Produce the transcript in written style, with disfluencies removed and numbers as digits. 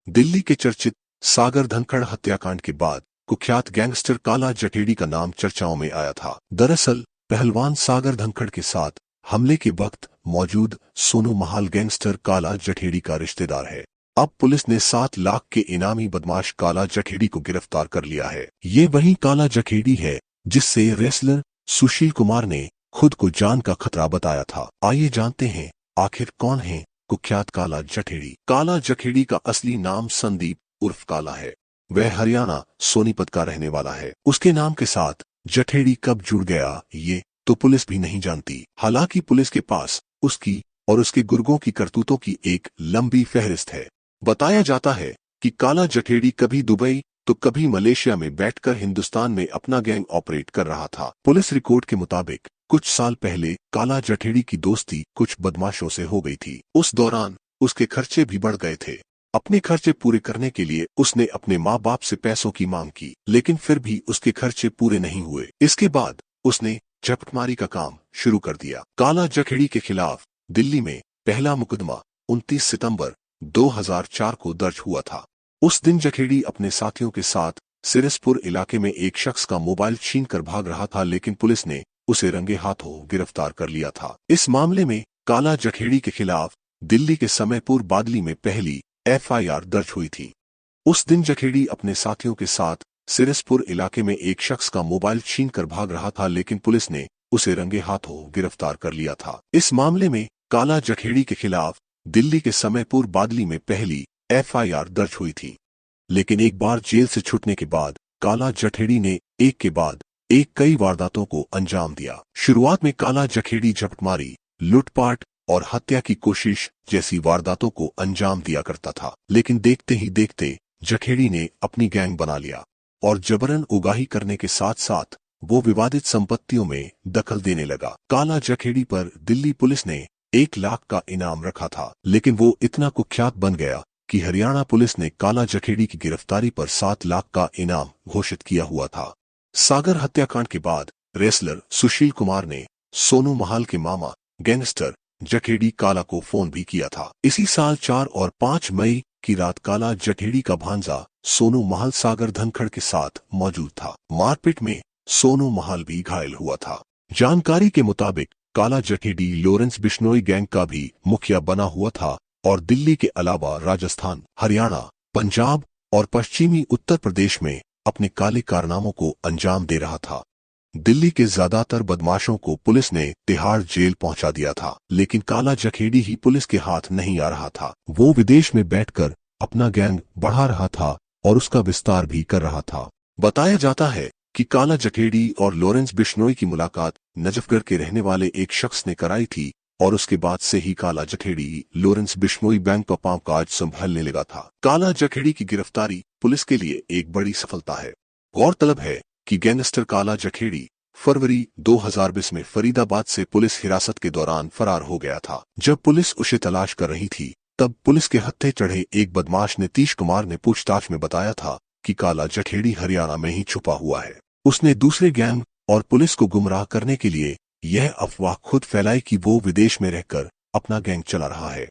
दिल्ली के चर्चित सागर धनखड़ हत्याकांड के बाद कुख्यात गैंगस्टर काला जठेड़ी का नाम चर्चाओं में आया था। दरअसल पहलवान सागर धनखड़ के साथ हमले के वक्त मौजूद सोनू महाल गैंगस्टर काला जठेड़ी का रिश्तेदार है। अब पुलिस ने 7 लाख के इनामी बदमाश काला जठेड़ी को गिरफ्तार कर लिया है। ये वही काला जठेड़ी है जिससे रेसलर सुशील कुमार ने खुद को जान का खतरा बताया था। आइए जानते हैं आखिर कौन है कुख्यात काला जठेड़ी। काला जठेड़ी का असली नाम संदीप उर्फ काला है। वह हरियाणा सोनीपत का रहने वाला है। उसके नाम के साथ जठेड़ी कब जुड़ गया ये तो पुलिस भी नहीं जानती। हालांकि पुलिस के पास उसकी और उसके गुर्गों की करतूतों की एक लंबी फहरिस्त है। बताया जाता है कि काला जठेड़ी कभी दुबई तो कभी मलेशिया में बैठकर हिंदुस्तान में अपना गैंग ऑपरेट कर रहा था। पुलिस रिकॉर्ड के मुताबिक कुछ साल पहले काला जठेड़ी की दोस्ती कुछ बदमाशों से हो गई थी। उस दौरान उसके खर्चे भी बढ़ गए थे। अपने खर्चे पूरे करने के लिए उसने अपने माँ बाप से पैसों की मांग की, लेकिन फिर भी उसके खर्चे पूरे नहीं हुए। इसके बाद उसने झपटमारी का काम शुरू कर दिया। काला जठेड़ी के खिलाफ दिल्ली में पहला मुकदमा 29 सितंबर 2004 को दर्ज हुआ था। उस दिन जठेड़ी अपने साथियों के साथ सिरसपुर इलाके में एक शख्स का मोबाइल छीन कर भाग रहा था, लेकिन पुलिस ने उसे रंगे हाथों गिरफ्तार कर लिया था। इस मामले में काला जठेड़ी के खिलाफ दिल्ली के समयपुर बादली में पहली FIR दर्ज हुई थी। उस दिन जठेड़ी अपने साथियों के साथ सिरसपुर इलाके में एक शख्स का मोबाइल छीन कर भाग रहा था, लेकिन पुलिस ने उसे रंगे हाथों गिरफ्तार कर लिया था। इस मामले में काला जठेड़ी के खिलाफ दिल्ली के समयपुर बादली में पहली FIR दर्ज हुई थी, लेकिन एक बार जेल से छूटने के बाद काला जठेड़ी ने एक के बाद एक कई वारदातों को अंजाम दिया। शुरुआत में काला जठेड़ी झपटमारी, लूटपाट और हत्या की कोशिश जैसी वारदातों को अंजाम दिया करता था, लेकिन देखते ही देखते जठेड़ी ने अपनी गैंग बना लिया और जबरन उगाही करने के साथ साथ वो विवादित संपत्तियों में दखल देने लगा। काला जठेड़ी पर दिल्ली पुलिस ने 1 लाख का इनाम रखा था, लेकिन वो इतना कुख्यात बन गया कि हरियाणा पुलिस ने काला जठेड़ी की गिरफ्तारी पर 7 लाख का इनाम घोषित किया हुआ था। सागर हत्याकांड के बाद रेसलर सुशील कुमार ने सोनू महाल के मामा गैंगस्टर जठेड़ी काला को फोन भी किया था। इसी साल 4 और 5 मई की रात काला जठेड़ी का भांजा सोनू महाल सागर धनखड़ के साथ मौजूद था। मारपीट में सोनू महाल भी घायल हुआ था। जानकारी के मुताबिक काला जठेड़ी लॉरेंस बिश्नोई गैंग का भी मुखिया बना हुआ था और दिल्ली के अलावा राजस्थान, हरियाणा, पंजाब और पश्चिमी उत्तर प्रदेश में अपने काले कारनामों को अंजाम दे रहा था। दिल्ली के ज्यादातर बदमाशों को पुलिस ने तिहाड़ जेल पहुंचा दिया था, लेकिन काला जठेड़ी ही पुलिस के हाथ नहीं आ रहा था। वो विदेश में बैठकर अपना गैंग बढ़ा रहा था और उसका विस्तार भी कर रहा था। बताया जाता है कि काला जठेड़ी और लॉरेंस बिश्नोई की मुलाकात नजफगढ़ के रहने वाले एक शख्स ने कराई थी और उसके बाद से ही काला जठेड़ी लॉरेंस बिश्नोई बैंक का कामकाज संभालने लगा था। काला जठेड़ी की गिरफ्तारी पुलिस के लिए एक बड़ी सफलता है। गौरतलब है कि गैंगस्टर काला जठेड़ी फरवरी 2020 में फरीदाबाद से पुलिस हिरासत के दौरान फरार हो गया था। जब पुलिस उसे तलाश कर रही थी, तब पुलिस के हत्थे चढ़े एक बदमाश नीतीश कुमार ने पूछताछ में बताया था कि काला जठेड़ी हरियाणा में ही छुपा हुआ है। उसने दूसरे गैंग और पुलिस को गुमराह करने के लिए यह अफवाह खुद फैलाई कि वो विदेश में रहकर अपना गैंग चला रहा है।